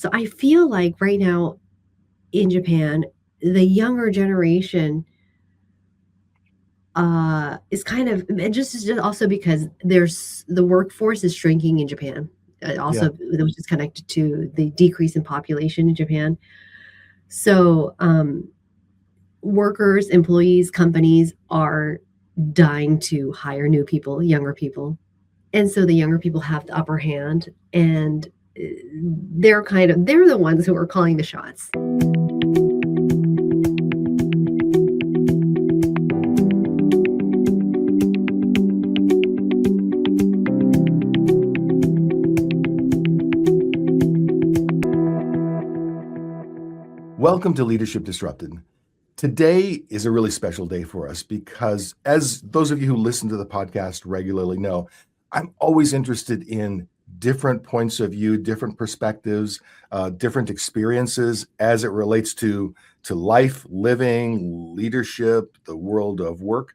So I feel like right now in Japan, the younger generation is kind of, and just also because there's the workforce is shrinking in Japan. Yeah. Also, which is connected to the decrease in population in Japan. So workers, employees, companies are dying to hire new people, younger people. And so the younger people have the upper hand, and they're the ones who are calling the shots. Welcome to Leadership Disrupted. Today is a really special day for us because, as those of you who listen to the podcast regularly know, I'm always interested in different points of view, different perspectives, different experiences as it relates to life, living, leadership, the world of work.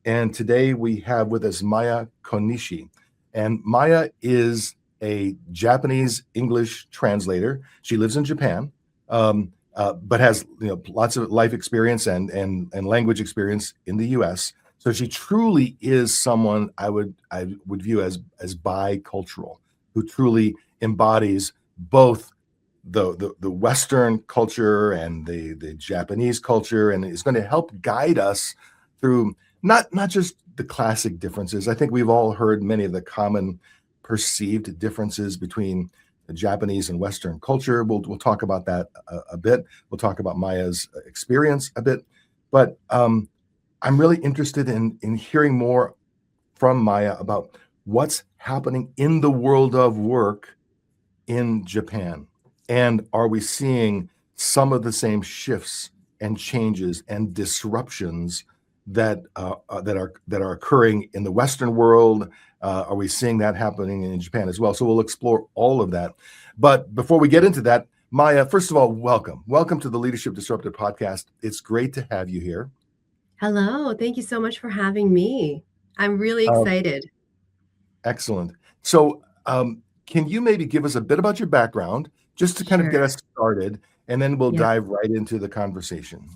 And today we have with us Maya Konishi. And Maya is a Japanese English translator. She lives in Japan. But has lots of life experience and language experience in the U.S. So she truly is someone I would view as bicultural, who truly embodies both the Western culture and the Japanese culture, and is going to help guide us through not just the classic differences. I think we've all heard many of the common perceived differences between the Japanese and Western culture. We'll talk about that a bit. We'll talk about Maya's experience a bit, but I'm really interested in hearing more from Maya about what's happening in the world of work in Japan, and are we seeing some of the same shifts and changes and disruptions that are occurring in the Western world? Are we seeing that happening in Japan as well? So we'll explore all of that. But before we get into that, Maya, first of all, welcome to the Leadership Disrupted podcast. It's great to have you here. Hello, thank you so much for having me. I'm really Um, excited. Excellent. So, can you maybe give us a bit about your background, just to kind of get Sure. us started, and then we'll Yep. dive right into the conversation?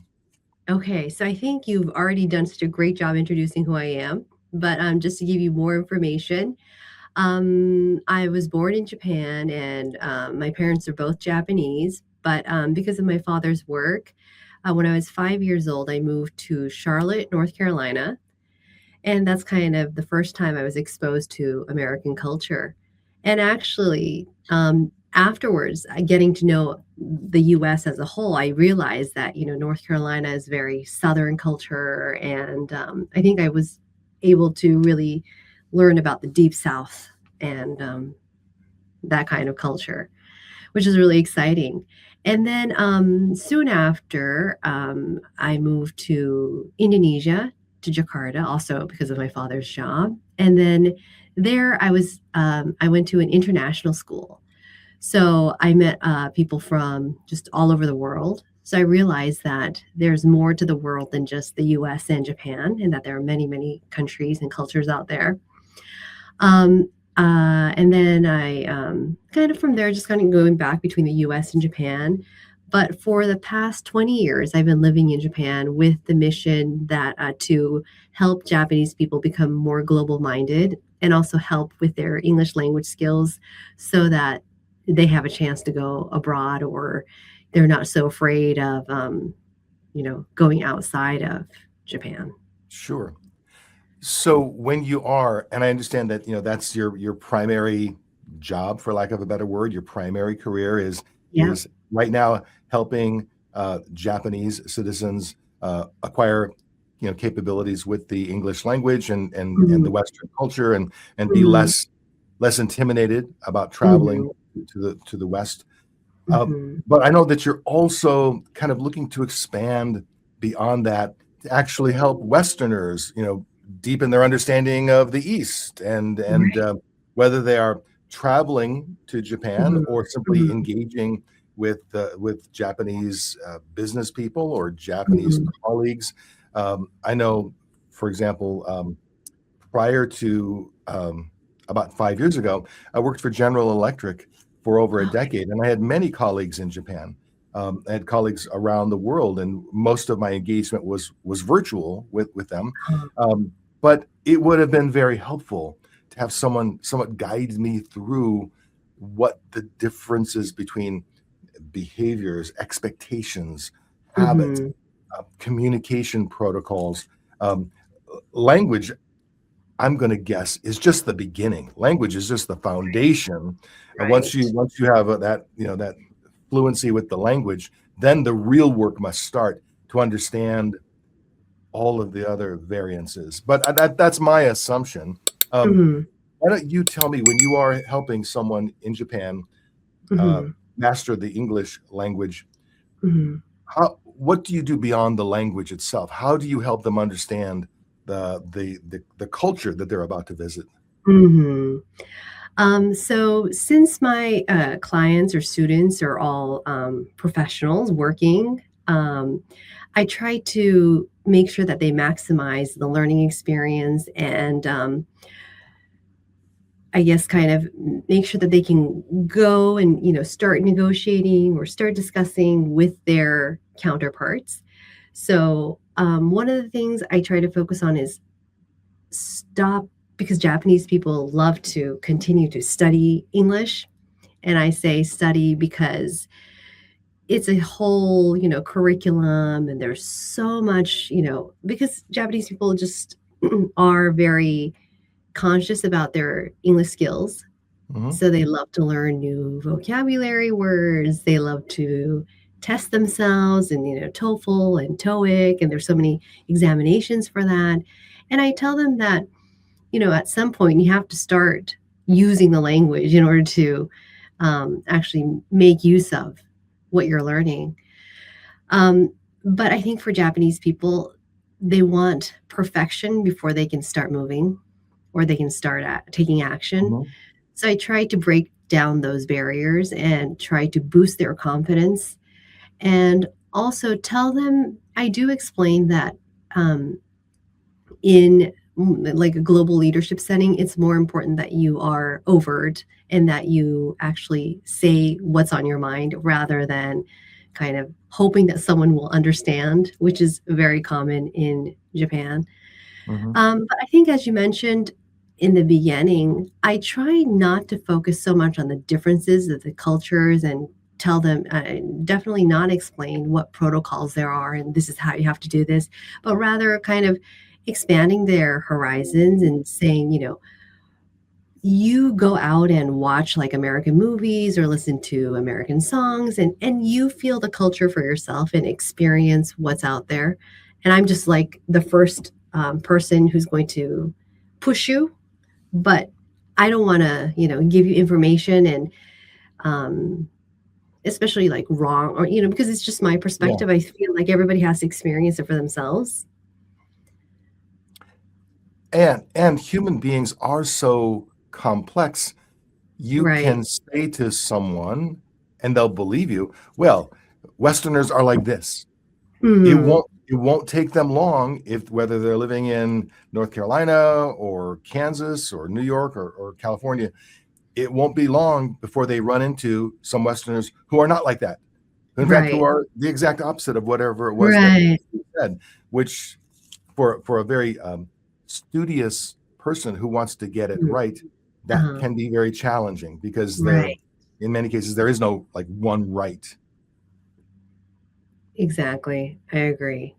Okay, so I think you've already done such a great job introducing who I am, but just to give you more information, I was born in Japan, and my parents are both Japanese. But because of my father's work, when I was 5 years old, I moved to Charlotte, North Carolina. And that's kind of the first time I was exposed to American culture. And actually, afterwards, getting to know the US as a whole, I realized that, North Carolina is very Southern culture. And I think I was able to really learn about the Deep South and that kind of culture, which is really exciting. And then soon after, I moved to Indonesia, to Jakarta, also because of my father's job. And then there, I went to an international school. So I met people from just all over the world. So I realized that there's more to the world than just the US and Japan, and that there are many, many countries and cultures out there. And then I kind of from there just kind of going back between the US and Japan. But for the past 20 years, I've been living in Japan with the mission that to help Japanese people become more global minded, and also help with their English language skills so that they have a chance to go abroad, or they're not so afraid of, going outside of Japan. Sure. So when you are, and I understand that that's your primary job, for lack of a better word, your primary career Yeah. is right now helping Japanese citizens acquire capabilities with the English language and the Mhm. Western culture, and be Mhm. less intimidated about traveling Mhm. to the West. Uh, Mhm. but I know that you're also kind of looking to expand beyond that to actually help Westerners, deepen their understanding of the East, and Right. whether they are traveling to Japan Mhm. or simply Mhm. engaging with Japanese business people or Japanese Mhm. colleagues. I know, for example, prior to about 5 years ago, I worked for General Electric for over a decade, and I had many colleagues in Japan. I had colleagues around the world, and most of my engagement was virtual with them. Uh, But it would have been very helpful to have someone somewhat guide me through what the differences between behaviors, expectations, habits, mhm. communication protocols, um, language. I'm going to guess is just the beginning. Language is just the foundation. Right. Once you have that that fluency with the language, then the real work must start to understand all of the other variances. But that's my assumption. Um, Mhm, why don't you tell me when you are helping someone in Japan uh, mhm, master the English language? mhm, What do you do beyond the language itself? How do you help them understand the culture that they're about to visit? mhm. So since my clients or students are all professionals working, I try to make sure that they maximize the learning experience and I guess kind of make sure that they can go and start negotiating or start discussing with their counterparts. So one of the things I try to focus on is stop because Japanese people love to continue to study English. And I say study because it's a whole, curriculum and there's so much, because Japanese people just are very conscious about their English skills. Hmm. So they love to learn new vocabulary words. They love to test themselves in, TOEFL and TOEIC, and there's so many examinations for that. And I tell them that at some point you have to start using the language in order to actually make use of what you're learning. Um, but I think for Japanese people, they want perfection before they can start moving or they can start taking action. Hmm. So I try to break down those barriers and try to boost their confidence and also tell them I do explain that in like a global leadership setting, it's more important that you are overt and that you actually say what's on your mind rather than kind of hoping that someone will understand, which is very common in Japan. Hmm. But I think, as you mentioned in the beginning, I try not to focus so much on the differences of the cultures and tell them, definitely not explain what protocols there are and this is how you have to do this, but rather kind of expanding their horizons and saying, you go out and watch like American movies or listen to American songs and you feel the culture for yourself and experience what's out there. And I'm just like the first person who's going to push you, but I don't want to, give you information and um, especially like wrong or, because it's just my Yeah. perspective. I feel like everybody has to experience it for themselves. And human beings are so complex. You Right. can say to someone, and they'll believe you, well, Westerners are like this. Hmm. It won't take them long if whether they're living in North Carolina or Kansas or New York or California, it won't be long before they run into some Westerners who are not like that. In fact, who Right. are the exact opposite of whatever it was that Right. you said, which for a very studious person who wants to get it Mm. right, that Uh-huh. can be very challenging because Right. in many cases, there is no like one right. Exactly. I agree.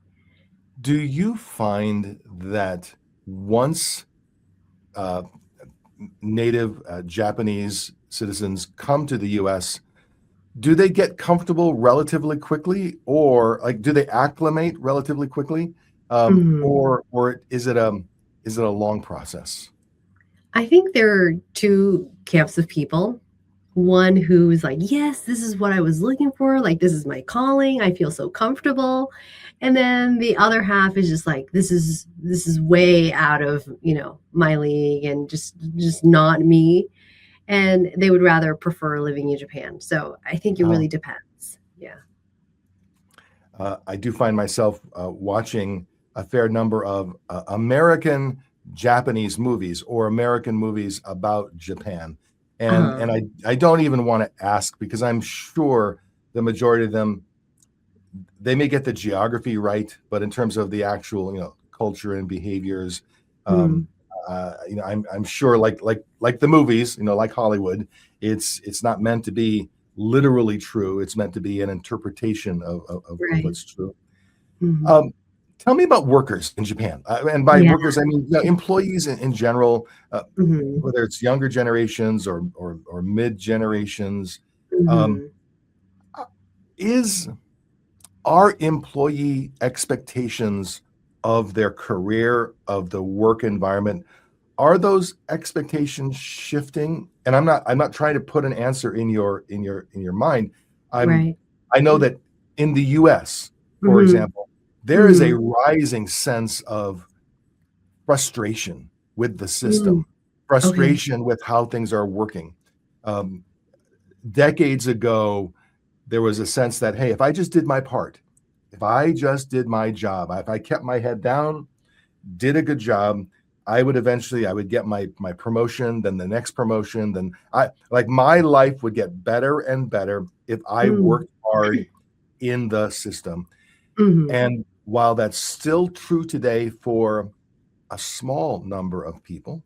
Do you find that once uh, native Japanese citizens come to the US, do they get comfortable relatively quickly, or like do they acclimate relatively quickly, Mhm. or is it a long process? I think there are 2 camps of people. One who's like, "Yes, this is what I was looking for, like, this is my calling, I feel so comfortable." And then the other half is just like, "This is way out of, my league and just not me." And they would rather prefer living in Japan. So I think it Uh, really depends. Yeah. I do find myself watching a fair number of American Japanese movies or American movies about Japan. And I don't even want to ask because I'm sure the majority of them, they may get the geography right, but in terms of the actual, culture and behaviors, Mm. um, I'm sure like the movies, like Hollywood, it's not meant to be literally true. It's meant to be an interpretation of Right. what's true. Mhm. Um, Tell me about workers in Japan, and by Yeah. workers I mean employees in general, Mhm. whether it's younger generations or mid generations. Um, Mhm. is Are employee expectations of their career, of the work environment, are those expectations shifting? And I'm not trying to put an answer in your mind. I'm Right. I know that in the US, for Mhm. example, there is a Mhm. rising sense of frustration with the Mm. system, Okay. frustration with how things are working. Um, Decades ago, there was a sense that, hey, if I just did my part, if I just did my job, if I kept my head down, did a good job, I would get my promotion, then the next promotion, then my life would get better and better if I Mm. worked hard in the system. Mhm. And while that's still true today for a small number of people,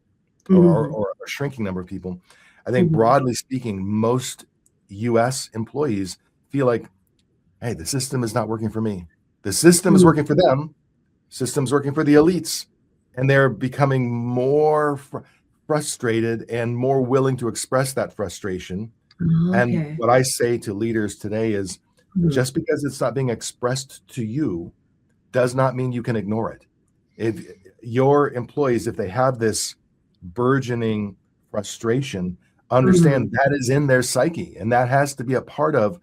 Mhm. or a shrinking number of people, I think Mhm. broadly speaking, most US employees feel like, hey, the system is not working for me. The system is Mm. working for them. System's working for the elites. And they're becoming more frustrated and more willing to express that frustration. And Okay. what I say to leaders today is Mhm. just because it's not being expressed to you does not mean you can ignore it. If your employees, if they have this burgeoning frustration, Mhm. understand that is in their psyche, and that has to be a part of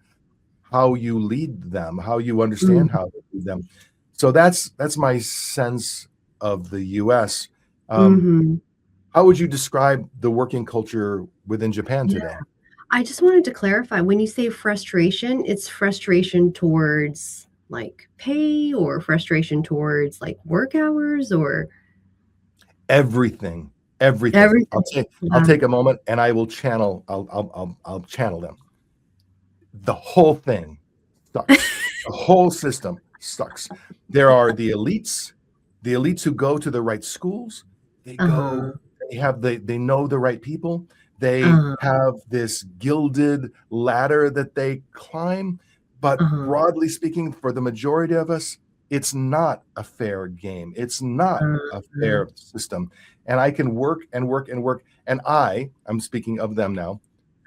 how you lead them, how you understand Mhm. how to lead them. So that's my sense of the US. Um, Mhm. how would you describe the working culture within Japan Yeah. today? I just wanted to clarify, when you say frustration, it's frustration towards, like, pay or frustration towards, like, work hours or Everything, everything. everything? I'll Wow. take a moment and I will channel. I'll channel them. The whole thing sucks. The whole system sucks. There are the elites who go to the right schools. They go, Uh-huh. they know the right people. They Uh-huh. have this gilded ladder that they climb. But Uh-huh. broadly speaking, for the majority of us, it's not a fair game. It's not a Uh-huh. fair system. And I can work and work and work. And I'm speaking of them now,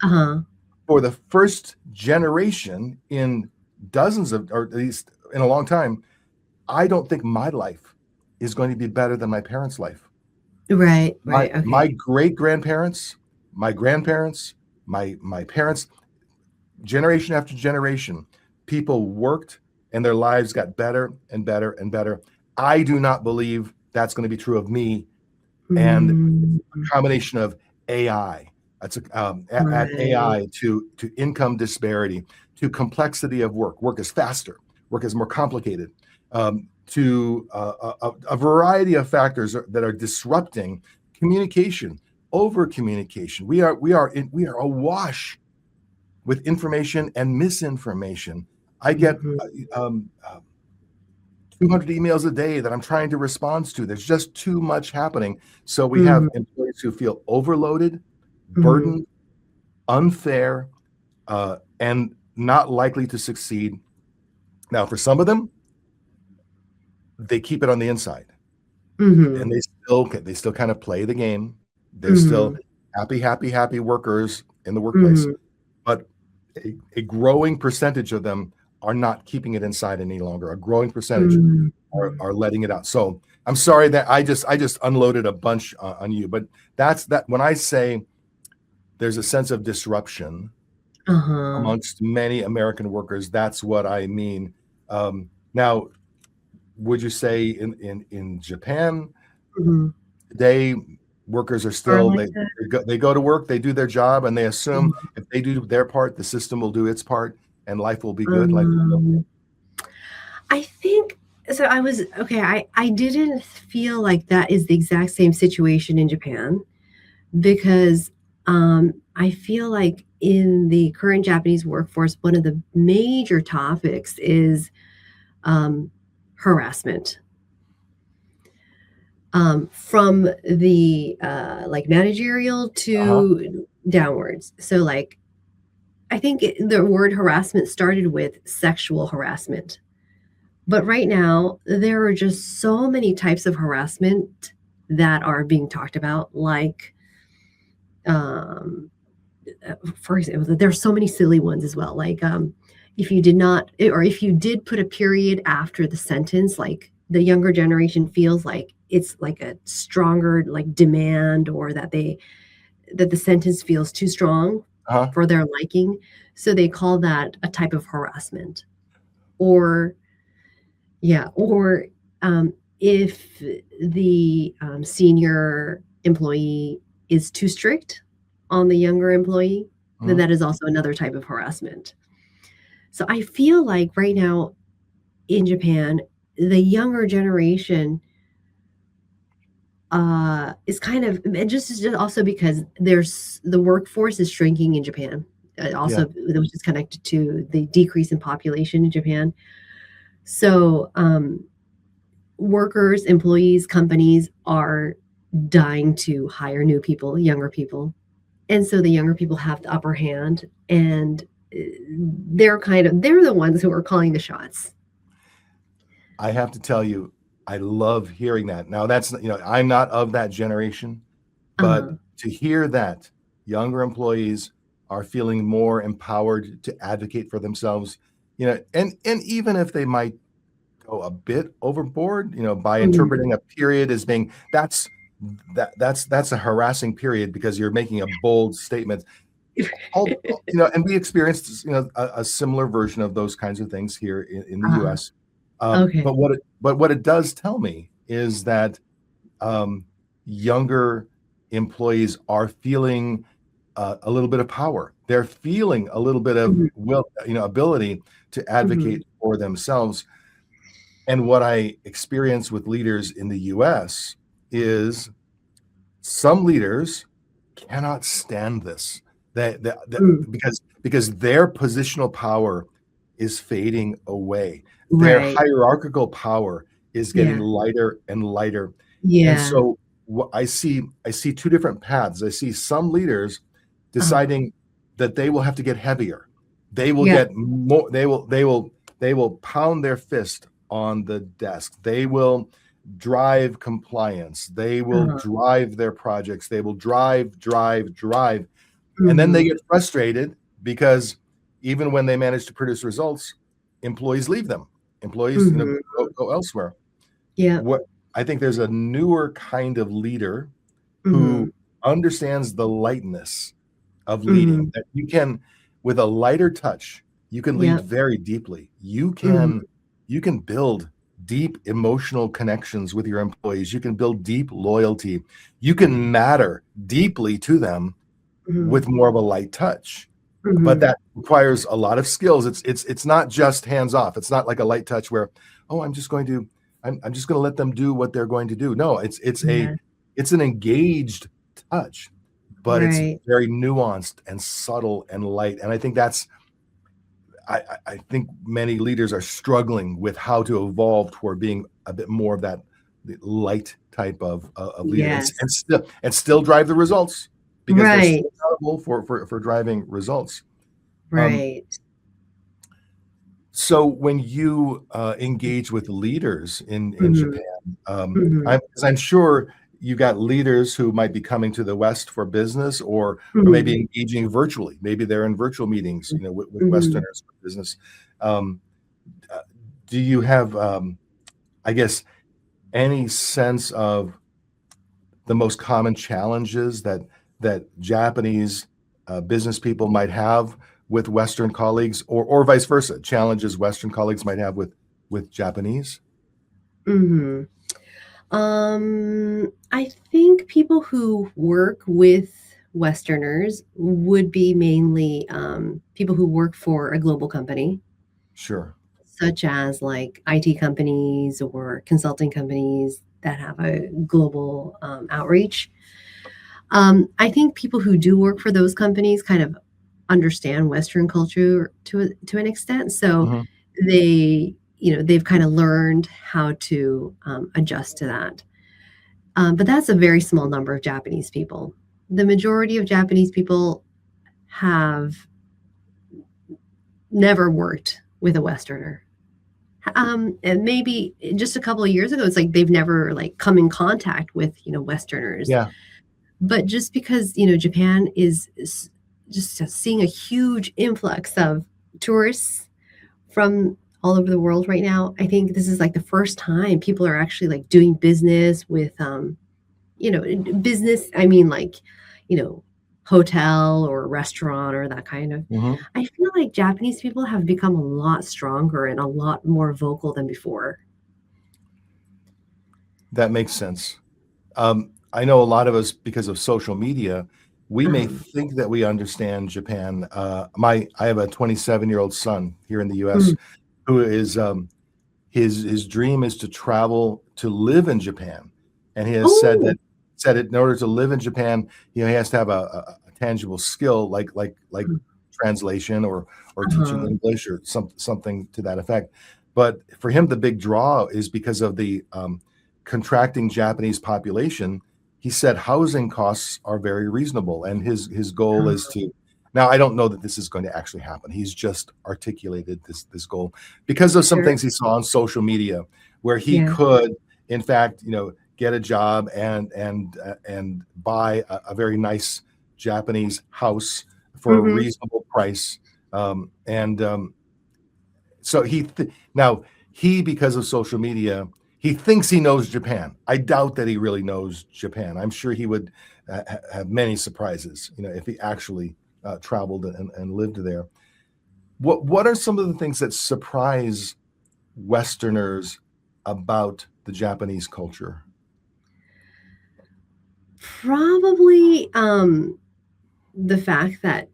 Uh-huh. for the first generation in dozens of, or at least in a long time, I don't think my life is going to be better than my parents' life. Right, My right, my okay. great grandparents, my grandparents, my parents, generation after generation, people worked and their lives got better and better and better. I do not believe that's going to be true of me. And Mm, combination of AI. That's add right. AI to income disparity, to complexity of work. Work is faster. Work is more complicated. To a variety of factors that are disrupting communication, over communication. We are awash with information and misinformation. I get Mhm, 200 emails a day that I'm trying to respond to. There's just too much happening. So we have mhm, employees who feel overloaded, mhm. burdened, unfair, and not likely to succeed. Now, for some of them, they keep it on the inside, and Mhm, they still kind of play the game. They're still mhm, happy, happy, happy workers in the workplace, mhm, but a growing percentage of them are not keeping it inside any longer. A growing percentage mhm. are letting it out. So I'm sorry that I just unloaded a bunch on you, but that's that. When I say there's a sense of disruption Uh-huh. amongst many American workers, that's what I mean. Now, would you say in Japan Mhm. today, workers are Are still like that? they go to work, they do their job, and they assume Mhm. if they do their part, the system will do its part, and life will be good. Life will be okay. Um, I think so. I was okay. I didn't feel like that is the exact same situation in Japan because I feel like in the current Japanese workforce, one of the major topics is um, harassment, from the like managerial Uh-huh. to downwards. So, like, I think the word harassment started with sexual harassment. But right now, there are just so many types of harassment that are being talked about, like, um, for example, there's so many silly ones as well. Like, if you did not, or if you did put a period after the sentence, like the younger generation feels like it's like a stronger like demand, or that the sentence feels too strong Uh-huh. for their liking. So they call that a type of harassment. Or, yeah, or if the senior employee is too strict on the younger employee, then Mhm. that is also another type of harassment. So I feel like right now in Japan, the younger generation is kind of, and just also because there's the workforce is shrinking in Japan. Yeah. Also, which is connected to the decrease in population in Japan. So workers, employees, companies are dying to hire new people, younger people. And so the younger people have the upper hand, and they're the ones who are calling the shots. I have to tell you, I love hearing that. Now that's, I'm not of that generation, but Uh-huh. to hear that younger employees are feeling more empowered to advocate for themselves, and even if they might go a bit overboard, by Mhm. interpreting a period as being that's a harassing period because you're making a bold statement. And we experienced, a similar version of those kinds of things here in the Uh-huh. U.S. Okay. But what it does tell me is that um, younger employees are feeling a little bit of power. They're feeling a little bit of Mhm. will, ability to Mhm. advocate for themselves. And what I experience with leaders in the U.S. is some leaders cannot stand this. That Mm. because their positional power is fading away. Their Right. hierarchical power is getting Yeah. lighter and lighter. And Yeah. so what I see two different paths. I see some leaders Uh-huh. deciding that they will have to get heavier. They will Yeah. get more, they will pound their fist on the desk. They will drive compliance. They will Uh-huh. drive their projects. They will drive, drive, drive. And then they Mhm. get frustrated because even when they manage to produce results, employees leave them. Employees, Mhm. go elsewhere. Yeah. What I think there's a newer kind of leader who Mhm. understands the lightness of leading, Mhm. that you can, with a lighter touch, you can lead Yeah. very deeply. You Mhm. can you can build deep emotional connections with your employees. You can build deep loyalty. You can matter deeply to them Mhm. with more of a light touch. But Mhm. that requires a lot of skills. It's not just hands off. It's not like a light touch where, oh, I'm just going to let them do what they're going to do. No, Yeah. it's an engaged touch, but it's Right. very nuanced and subtle and light. And I think I think many leaders are struggling with how to evolve toward being a bit more of that light type of leader, and, Yes. and still drive the results because they're Right. still accountable for driving results. Um, Right. so when you engage with leaders in Mhm. Japan, Mhm. 'cause I'm sure you got leaders who might be coming to the West for business, or maybe Mhm. engaging virtually. Maybe they're in virtual meetings, with Mhm. Westerners for business. Um, uh, do you have, I guess, any sense of the most common challenges that Japanese business people might have with Western colleagues, or vice versa, challenges Western colleagues might have with Japanese? Mhm. I think people who work with Westerners would be mainly people who work for a global company, Sure. such as like IT companies or consulting companies that have a global outreach. I think people who do work for those companies kind of understand Western culture to an extent, so Mhm. they've kind of learned how to adjust to that. But that's a very small number of Japanese people. The majority of Japanese people have never worked with a Westerner. And maybe just a couple of years ago, it's like they've never like come in contact with Westerners. Yeah. But just because Japan is just seeing a huge influx of tourists from all over the world right now, I think this is like the first time people are actually like doing business with business, I mean, like, you know, hotel or restaurant or that kind of. Mhm. I feel like Japanese people have become a lot stronger and a lot more vocal than before. That makes sense. I know a lot of us, because of social media, we may Um, think that we understand Japan. I have a 27-year-old son here in the U.S. mm. who is his dream is to travel to live in Japan, and he has Oh, said it in order to live in Japan, he has to have a tangible skill like translation or teaching uh-huh. English or something to that effect. But for him, the big draw is because of the contracting Japanese population. He said housing costs are very reasonable, and his goal is Uh, to. Now, I don't know that this is going to actually happen. He's just articulated this goal because of some sure. things he saw on social media, where he Yeah. could, in fact, get a job and buy a very nice Japanese house for a Hmm. reasonable price. And so now he, because of social media, he thinks he knows Japan. I doubt that he really knows Japan. I'm sure he would have many surprises, if he actually traveled and lived there. What are some of the things that surprise Westerners about the Japanese culture? Probably the fact that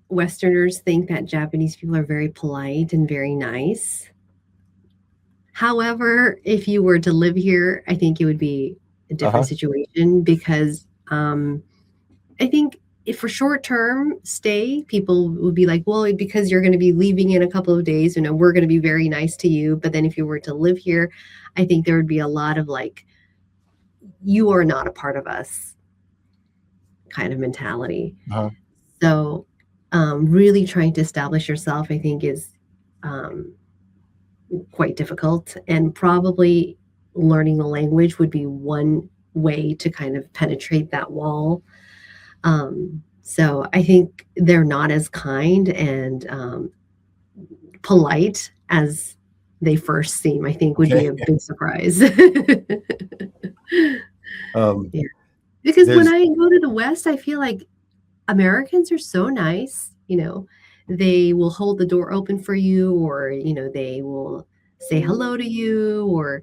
Westerners think that Japanese people are very polite and very nice. However, if you were to live here, I think it would be a different Uh-huh. situation because I think if for short term stay, people would be like, well, because you're going to be leaving in a couple of days, we're going to be very nice to you. But then if you were to live here, I think there would be a lot of like, you are not a part of us kind of mentality. Uh-huh. So, really trying to establish yourself, I think, is um, quite difficult. And probably learning the language would be one way to kind of penetrate that wall. So I think they're not as kind and polite as they first seem, I think would be Okay. a big surprise. Um, Yeah. Because when there's I go to the West, I feel like Americans are so nice, they will hold the door open for you or, they will say hello to you or,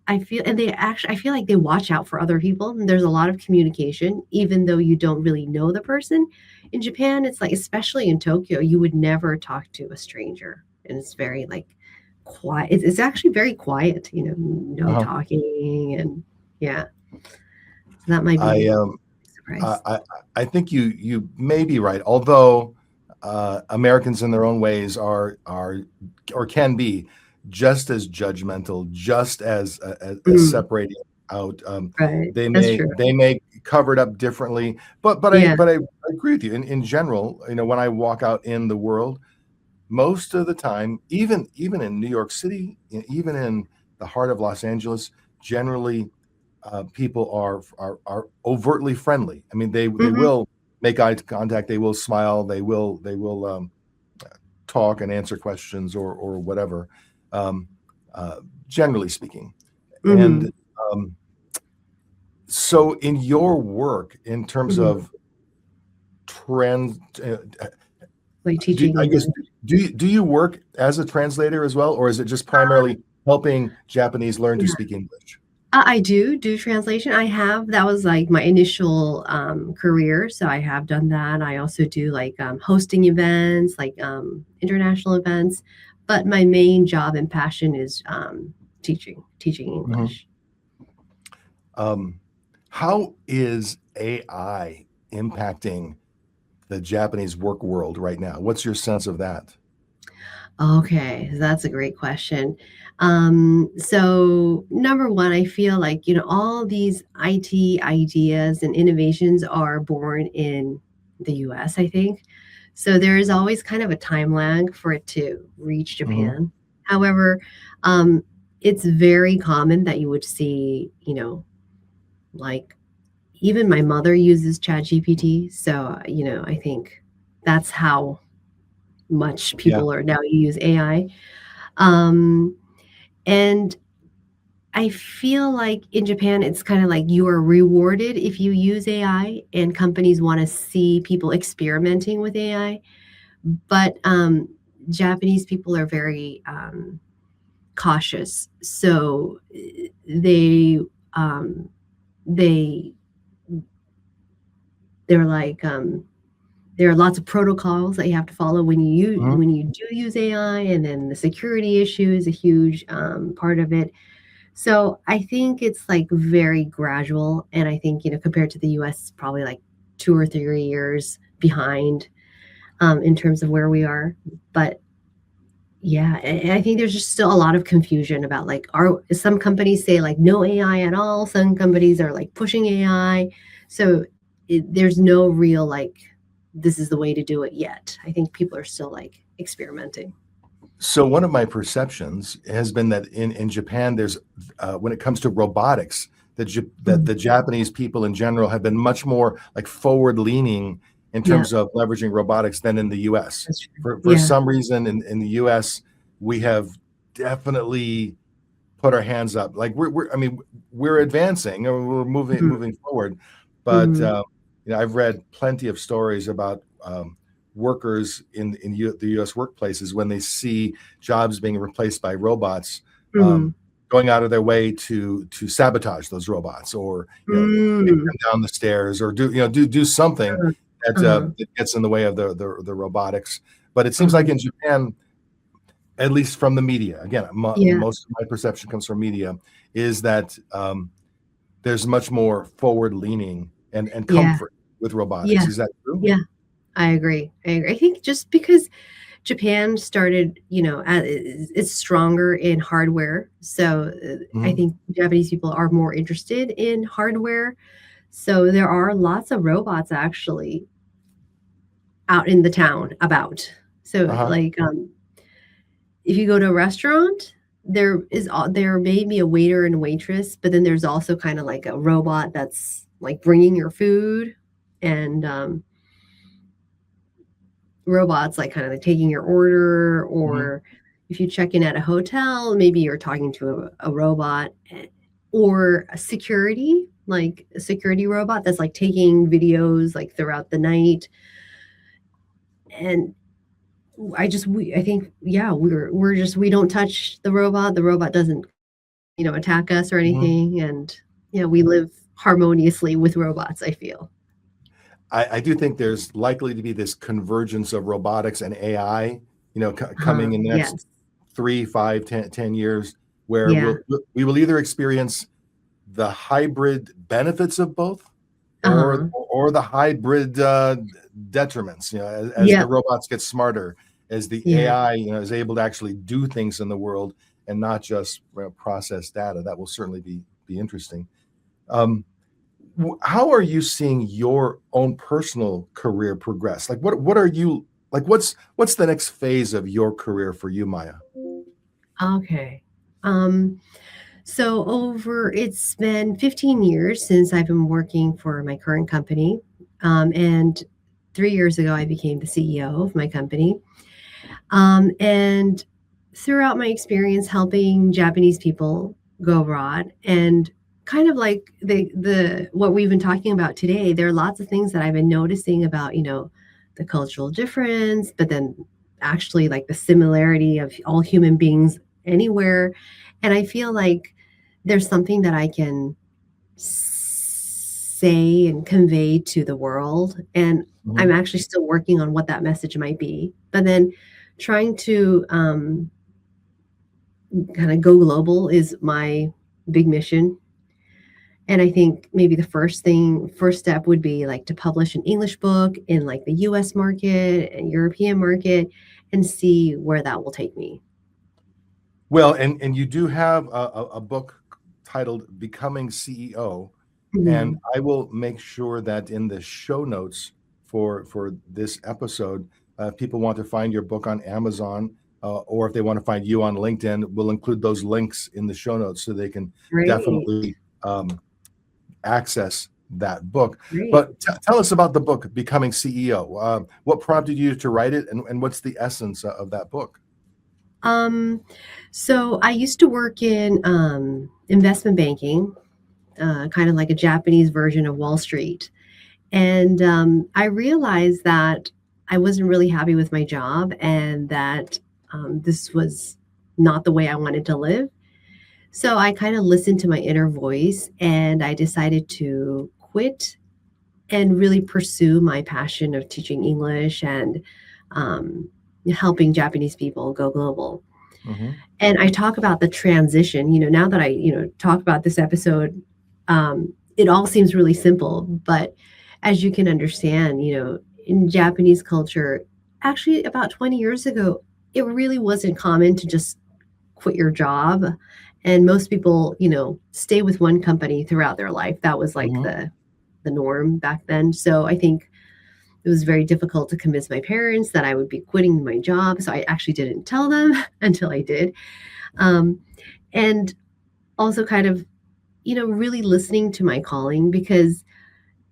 I feel and they actually I feel like they watch out for other people and there's a lot of communication even though you don't really know the person. In Japan, it's like especially in Tokyo, you would never talk to a stranger and it's very like quiet. It's actually very quiet, no uh-huh. talking and yeah. So that might be I a surprise. I I think you may be right. Although Americans in their own ways are or can be just as judgmental, just as Mm. separating out. Right. They That's may true. they may cover it up differently, Yeah. but I agree with you. In general, when I walk out in the world, most of the time, even in New York City, even in the heart of Los Angeles, generally people are overtly friendly. I mean, they Mhm. will make eye contact, they will smile, they will talk and answer questions or whatever. Um, Generally speaking, and Mhm. um, so in your work, in terms Mhm. of trends, Like teaching I guess English. do you work as a translator as well, or is it just primarily helping Japanese learn to Yeah. speak English? I do translation. I have that was, like, my initial, career, so I have done that. I also do, like, hosting events, like, international events, but my main job and passion is, teaching Mhm. English. Um, How is AI impacting the Japanese work world right now? What's your sense of that? Okay, that's a great question. So number one, I feel like, all these IT ideas and innovations are born in the US, I think. So there is always kind of a time lag for it to reach Mhm. Japan. However, um, it's very common that you would see, like even my mother uses ChatGPT. So, I think that's how much Yeah. people are now use AI. Um, and I feel like in Japan, it's kind of like you are rewarded if you use AI, and companies want to see people experimenting with AI. But Japanese people are very cautious, so they um, they they're like there are lots of protocols that you have to follow Mhm. when you do use AI, and then the security issue is a huge part of it. So I think it's like very gradual, and I think compared to the U.S., it's probably like 2 or 3 years behind in terms of where we are. But yeah, and I think there's just still a lot of confusion about like are some companies say like no AI at all, some companies are like pushing AI, so there's no real like this is the way to do it yet. I think people are still like experimenting. So one of my perceptions has been that in Japan, there's when it comes to robotics, that Mm, the Japanese people in general have been much more like forward leaning in yeah, terms of leveraging robotics than in the U.S. that's true. For Yeah. some reason in the U.S. we have definitely put our hands up. Like we're I mean we're advancing or we're Mhm, moving forward, but mhm, I've read plenty of stories about workers the U.S. workplaces when they see jobs being replaced by robots. mhm, Um, Going out of their way to sabotage those robots, or kick mm, them down the stairs, or do something uh, that, uh-huh, that gets in the way of the robotics. But it seems uh-huh. like in Japan, at least from the media. Again, Yeah, most of my perception comes from media. Is that there's much more forward leaning and yeah, comfort with robotics. yeah, Is that true? yeah. I agree. I agree. I think just because Japan started, it's stronger in hardware. So I Hmm. think Japanese people are more interested in hardware. So there are lots of robots actually out in the town about. So Uh-huh. like if you go to a restaurant, there may be a waiter and waitress, but then there's also kind of like a robot that's like bringing your food, and robots like kind of like taking your order, Hmm. or if you check in at a hotel, maybe you're talking to a robot, or a security, like a security robot that's like taking videos like throughout the night. And I think, yeah, we're just we don't touch the robot doesn't attack us or Hmm. anything, and yeah, we live harmoniously with robots, I feel. I do think there's likely to be this convergence of robotics and AI, coming in the next Yes. 3, 5, 10 years, where Yeah. we will either experience the hybrid benefits of both, Uh-huh. or the hybrid detriments. As the Yep. robots get smarter, as the Yeah. AI is able to actually do things in the world and not just process data. That will certainly be interesting. Um, how are you seeing your own personal career progress? Like what are you like? What's the next phase of your career for you, Maya? Okay. Um, so over it's been 15 years since I've been working for my current company. And 3 years ago, I became the CEO of my company. And throughout my experience helping Japanese people go abroad, and kind of like the what we've been talking about today, there are lots of things that I've been noticing about, the cultural difference, but then actually like the similarity of all human beings anywhere. And I feel like there's something that I can say and convey to the world. And I'm Mhm. actually still working on what that message might be. But then trying to kind of go global is my big mission. And I think maybe the first step would be like to publish an English book in like the US market and European market and see where that will take me. Well, and you do have a book titled Becoming CEO, and Mhm. I will make sure that in the show notes for this episode, if people want to find your book on Amazon, or if they want to find you on LinkedIn, we'll include those links in the show notes so they can Great, definitely access that book. great. But tell us about the book, Becoming CEO. What prompted you to write it, and what's the essence of that book? Um, so I used to work in investment banking, kind of like a Japanese version of Wall Street. And I realized that I wasn't really happy with my job and that this was not the way I wanted to live. So I kind of listened to my inner voice and I decided to quit and really pursue my passion of teaching English and um, helping Japanese people go global. Hmm. And I talk about the transition, now that I, talk about this episode, it all seems really simple, but as you can understand, in Japanese culture, actually about 20 years ago, it really wasn't common to just quit your job. And most people, stay with one company throughout their life. That was like Hmm. the norm back then. So I think it was very difficult to convince my parents that I would be quitting my job. So I actually didn't tell them until I did. Um, and also kind of, really listening to my calling because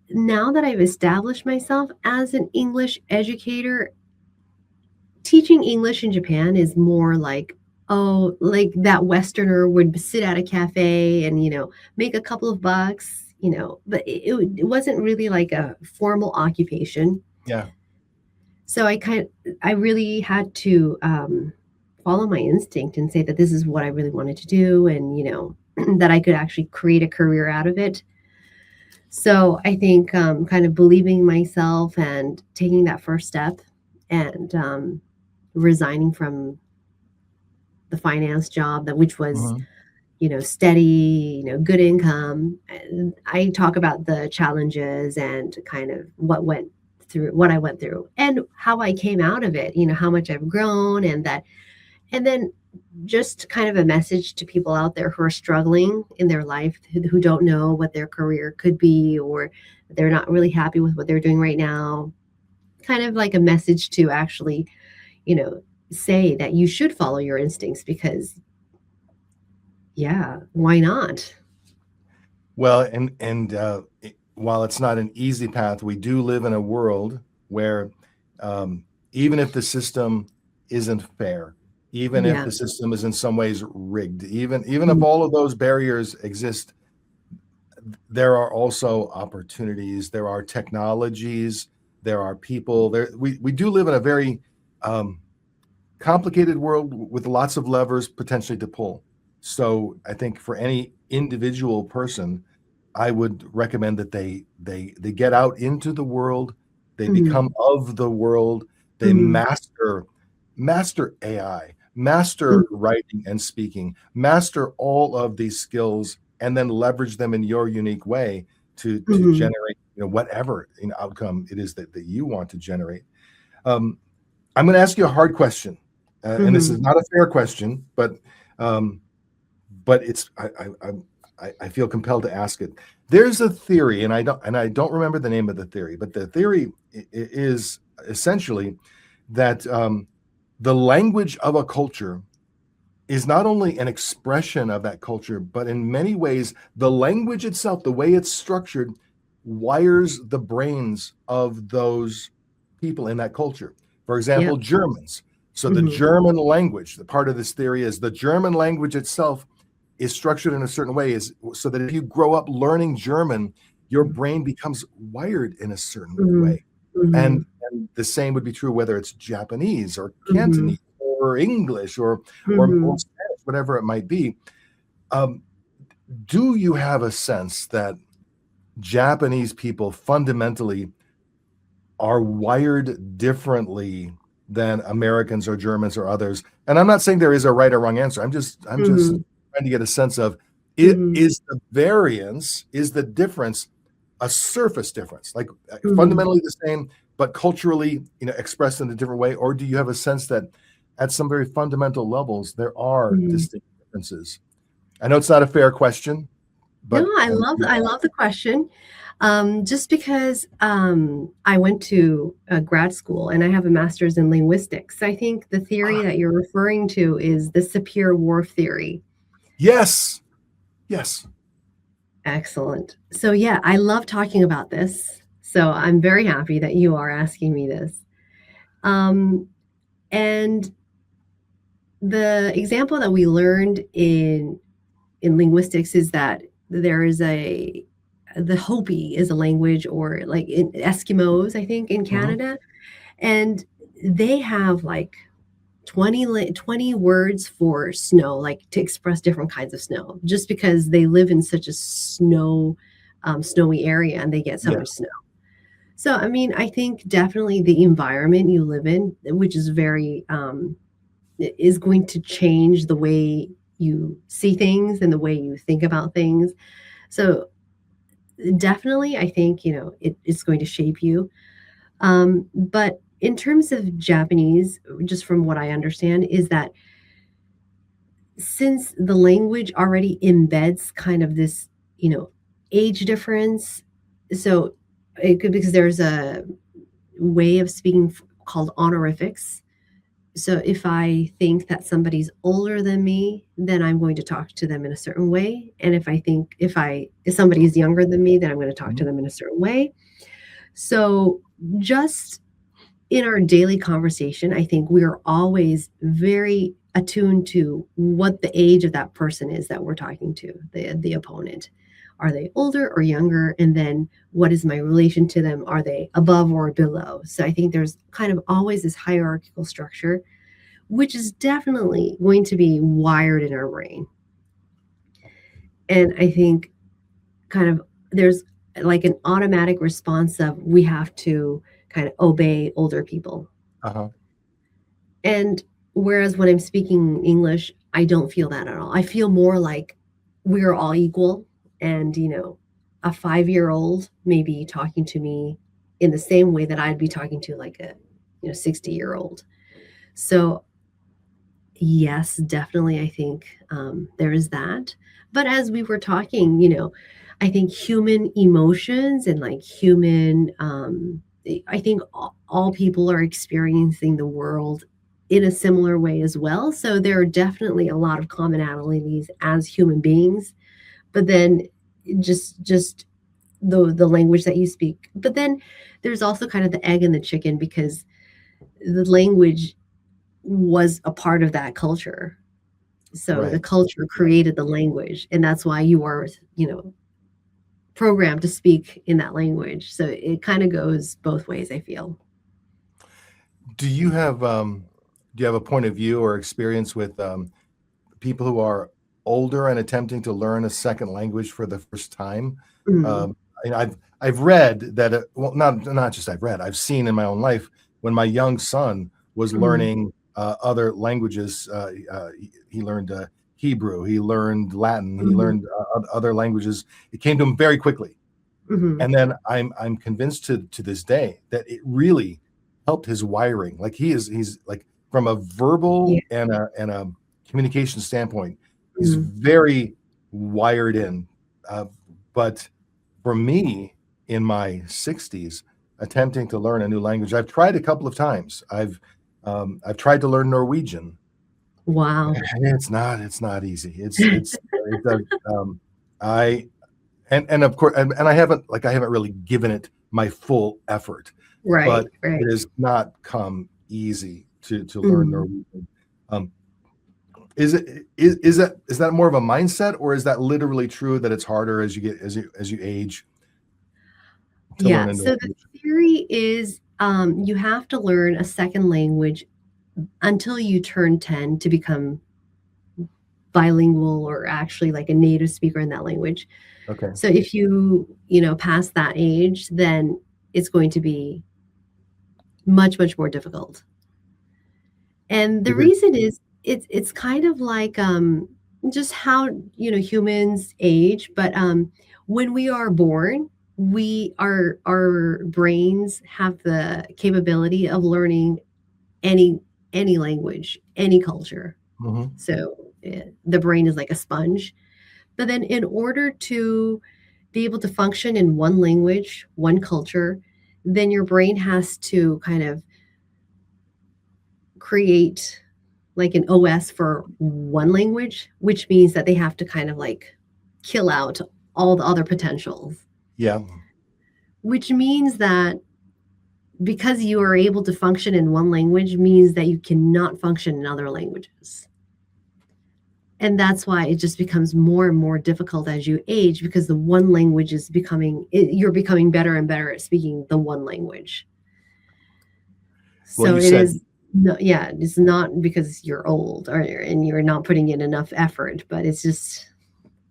now that I've established myself as an English educator, teaching English in Japan is more like, oh, like that Westerner would sit at a cafe and, make a couple of bucks, but it wasn't really like a formal occupation. Yeah. So I really had to follow my instinct and say that this is what I really wanted to do, and that I could actually create a career out of it. So I think kind of believing myself and taking that first step and resigning from the finance job that which was Hmm. steady, good income. And I talk about the challenges and kind of what I went through and how I came out of it, how much I've grown and then just kind of a message to people out there who are struggling in their life, who don't know what their career could be, or they're not really happy with what they're doing right now. Kind of like a message to actually, you know, say that you should follow your instincts because, yeah, why not? Well, while it's not an easy path, we do live in a world where even if the system isn't fair, even if Yeah. the system is in some ways rigged, even if Mhm. all of those barriers exist, there are also opportunities, there are technologies, there are people. We do live in a very um, complicated world with lots of levers potentially to pull. So I think for any individual person, I would recommend that they get out into the world, they Mhm. become of the world, they Mhm. master AI, master Mhm. writing and speaking, master all of these skills, and then leverage them in your unique way to Mhm. generate whatever outcome it is that you want to generate. Um, I'm going to ask you a hard question, and this is Mhm. not a fair question, um, but it's I feel compelled to ask it. There's a theory, and I don't remember the name of the theory, but the theory is essentially that the language of a culture is not only an expression of that culture, but in many ways, the language itself, the way it's structured, wires the brains of those people in that culture. For example, Yep. Germans. So the Mhm. German language, the part of this theory is the German language itself is structured in a certain way, is so that if you grow up learning German, your brain becomes wired in a certain Mhm. way. And, Mhm. and the same would be true whether it's Japanese or Mhm. Cantonese or English or Mhm. Spanish, whatever it might be. Um, do you have a sense that Japanese people fundamentally are wired differently than Americans or Germans or others? And I'm not saying there is a right or wrong answer. I'm just Mhm. trying to get a sense of, It Mhm. is the variance, is the difference a surface difference, like Mhm. fundamentally the same, but culturally, expressed in a different way? Or do you have a sense that at some very fundamental levels, there are Mhm. distinct differences? I know it's not a fair question, No, but I love the question. Just because I went to grad school and I have a master's in linguistics, I think the theory ah, that you're referring to is the Sapir-Whorf theory. yes, yes. Excellent. So, yeah, I love talking about this. So, I'm very happy that you are asking me this. Um, and the example that we learned in linguistics is that there is a the Hopi is a language, or like in Eskimos, I think, in Hmm. Canada, and they have like 20 words for snow, like to express different kinds of snow, just because they live in such a snowy area and they get so much Yes, snow. So, I mean, I think definitely the environment you live in, which is very is going to change the way you see things and the way you think about things. So definitely, I think, it's going to shape you. But in terms of Japanese, just from what I understand, is that since the language already embeds kind of this, age difference, so it could, because there's a way of speaking called honorifics. So if I think that somebody's older than me, then I'm going to talk to them in a certain way. And if somebody is younger than me, then I'm going to talk to mhm, them in a certain way. So just in our daily conversation, I think we are always very attuned to what the age of that person is that we're talking to, the opponent. Are they older or younger? And then what is my relation to them? Are they above or below? So I think there's kind of always this hierarchical structure, which is definitely going to be wired in our brain. And I think kind of there's like an automatic response of we have to kind of obey older people. uh-huh. And whereas when I'm speaking English, I don't feel that at all. I feel more like we're all equal. And, a 5-year-old may be talking to me in the same way that I'd be talking to like a, 60-year-old. So yes, definitely. I think there is that. But as we were talking, I think human emotions and like I think all people are experiencing the world in a similar way as well. So there are definitely a lot of commonalities as human beings. But then just the language that you speak. But then there's also kind of the egg and the chicken, because the language was a part of that culture, so the Right. culture created the language, and that's why you are, programmed to speak in that language. So it kind of goes both ways, I feel. Do you have a point of view or experience with people who are older and attempting to learn a second language for the first time? Mm, Um, I've read that well, not just I've read, I've seen in my own life when my young son was mhm, learning other languages. He learned Hebrew, he learned Latin, he mhm, learned other languages. It came to him very quickly, mhm. and then I'm convinced to this day that it really helped his wiring. Like he's like from a Yeah, verbal and a communication standpoint, he's mhm. very wired in. Uh, but for me, in my 60s, attempting to learn a new language, I've tried a couple of times. I've tried to learn Norwegian. Wow. It's not easy. It's I and of course and I haven't really given it my full effort, but Right, right. it has not come easy to learn Mhm. Norwegian. Um, is that more of a mindset, or is that literally true that it's harder as you age to learn Yeah, a new so the language? theory is, you have to learn a second language until you turn 10 to become bilingual or actually like a native speaker in that language. Okay. So if pass that age, then it's going to be much, much more difficult. And the Because reason is it's kind of like just how humans age, but when we are born, our brains have the capability of learning any any language, any culture. Hmm. So the brain is like a sponge. But then in order to be able to function in one language, one culture, then your brain has to kind of create like an OS for one language, which means that they have to kind of like kill out all the other potentials, Yeah. which means that because you are able to function in one language means that you cannot function in other languages. And that's why it just becomes more and more difficult as you age because the one language is you're becoming better and better at speaking the one language. Well, So you it said, is no, yeah, it's not because you're old and you're not putting in enough effort, but it's just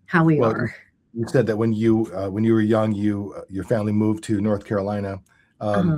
how we well, are. you said that when you were young, your family moved to North Carolina. Um,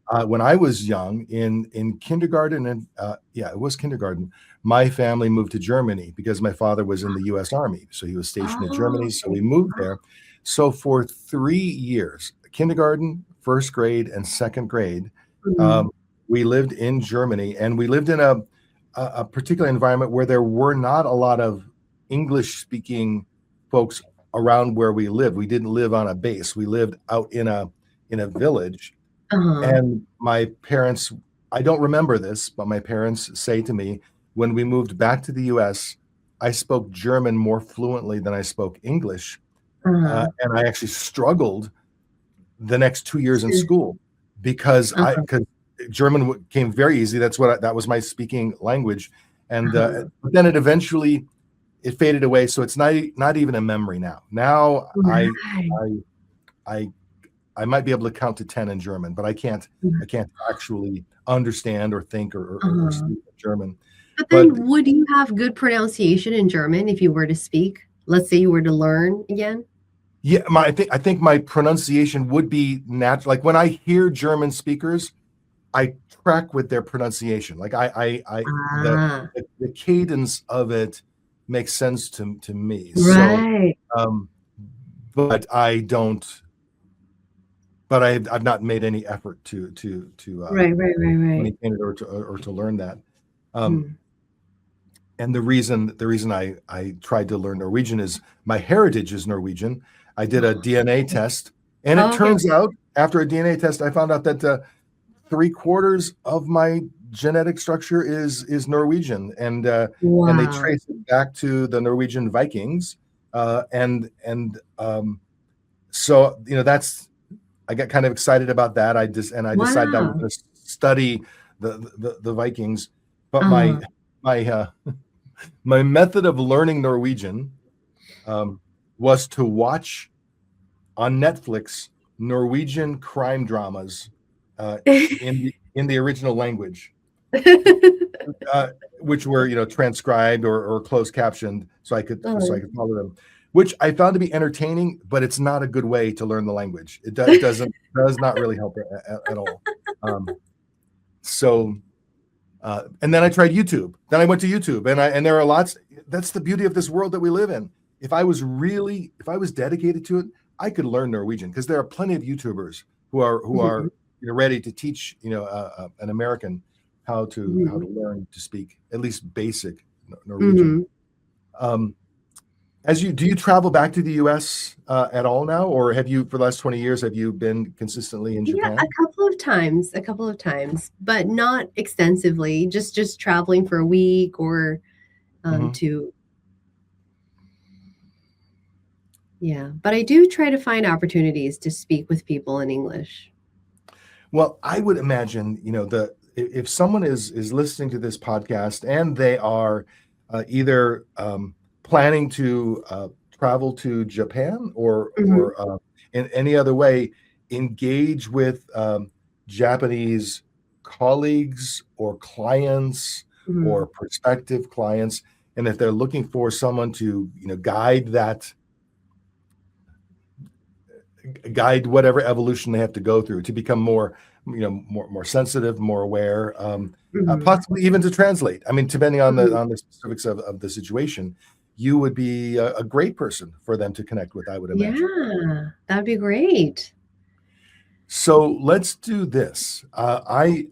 Uh-huh. when I was young, in kindergarten, and yeah, it was kindergarten, my family moved to Germany because my father was in the U.S. Army, so he was stationed in Oh, Germany. So okay. we moved there. So for 3 years, kindergarten, first grade, and second grade, Mhm. um, we lived in Germany, and we lived in a particular environment where there were not a lot of English speaking folks around where we lived. We didn't live on a base. We lived out in a village. Uh-huh. And my parents, I don't remember this, but my parents say to me, when we moved back to the US, I spoke German more fluently than I spoke English. Uh-huh. And I actually struggled the next 2 years in So- school Uh-huh. because German came very easy. That was my speaking language. And Uh-huh. but then it faded away. So it's not even a memory now. Now Right. I I I might be able to count to 10 in German, but I can't actually understand or think or Uh-huh. speak German. But But then would you have good pronunciation in German if you were to speak? Let's say you were to learn again? yeah, I think my pronunciation would be natural. Like when I hear German speakers, I track with their pronunciation. Like Ah, the cadence of it makes sense to me. So, right. um, but I don't. But I've not made any effort to Right, right, right, right. maintain it or to learn that. Um, Hmm. and the reason I tried to learn Norwegian is my heritage is Norwegian. I did a DNA test, and it Oh, okay. turns out after a DNA test, I found out that 3/4 of my genetic structure is Norwegian, and they Wow. trace it back to the Norwegian Vikings, and so that's I got kind of excited about that. I decided I was Wow. going to study the Vikings, but my Uh-huh. my uh, my method of learning Norwegian um, was to watch on Netflix Norwegian crime dramas uh, in the original language, uh, which were transcribed or closed captioned, so I could follow them. Which I found to be entertaining, but it's not a good way to learn the language. It does not really help at all. Um, so and then I tried YouTube. Then I went to YouTube, and there are lots. That's the beauty of this world that we live in. If I was dedicated to it, I could learn Norwegian because there are plenty of YouTubers who are Mhm, ready to teach an American how to mhm, learn to speak at least basic Norwegian. mhm. Um, do you travel back to the U.S. At all now, or have you for the last 20 years have you been consistently in Yeah, Japan? a couple of times, but not extensively. Just traveling for a week or Hmm. to yeah. But I do try to find opportunities to speak with people in English. Well, I would imagine, if someone is listening to this podcast and they are either planning to travel to Japan or Mhm, in any other way engage with Japanese colleagues or clients or mhm, prospective clients, and if they're looking for someone to, guide whatever evolution they have to go through to become more sensitive, more aware, mhm, possibly even to translate. I mean, depending on the mhm, on the specifics of the situation, you would be a great person for them to connect with, I would imagine. Yeah, that'd be great. So let's do this. I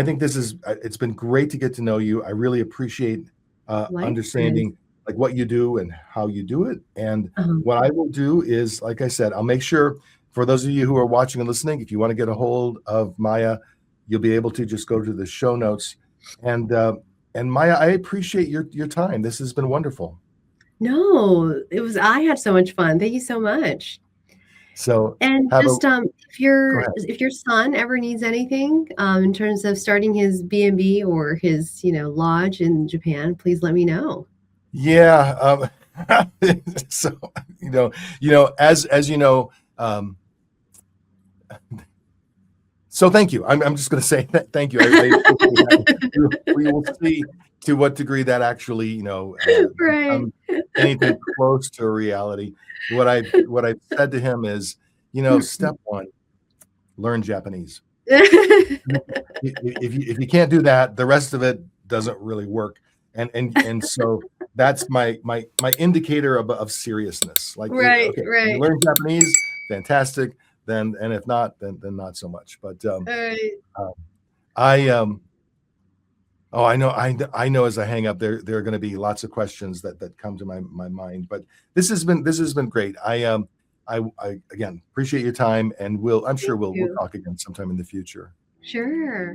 think this is it's been great to get to know you. I really appreciate Likewise. understanding like what you do and how you do it. And Um, what I will do is, like I said, I'll make sure for those of you who are watching and listening, if you want to get a hold of Maya, you'll be able to just go to the show notes. And Maya, I appreciate your time. This has been wonderful. no, it was. I had so much fun. Thank you so much. So And have a just go ahead. if your son ever needs anything in terms of starting his B&B or his lodge in Japan, please let me know. Yeah. So as you know, so thank you. I'm just going to say thank you. I appreciate that. We will see to what degree that actually Right. becomes anything close to a reality. What I've said to him is, step one, learn Japanese. If you can't do that, the rest of it doesn't really work. And so that's my indicator of seriousness. Like, Right, okay, you right. learn Japanese, fantastic. Then, and if not, then not so much. But All right. um, I oh, I know as I hang up, there are going to be lots of questions that come to my mind. But this has been great. I again appreciate your time, and I'm sure Thank we'll you. talk again sometime in the future. Sure.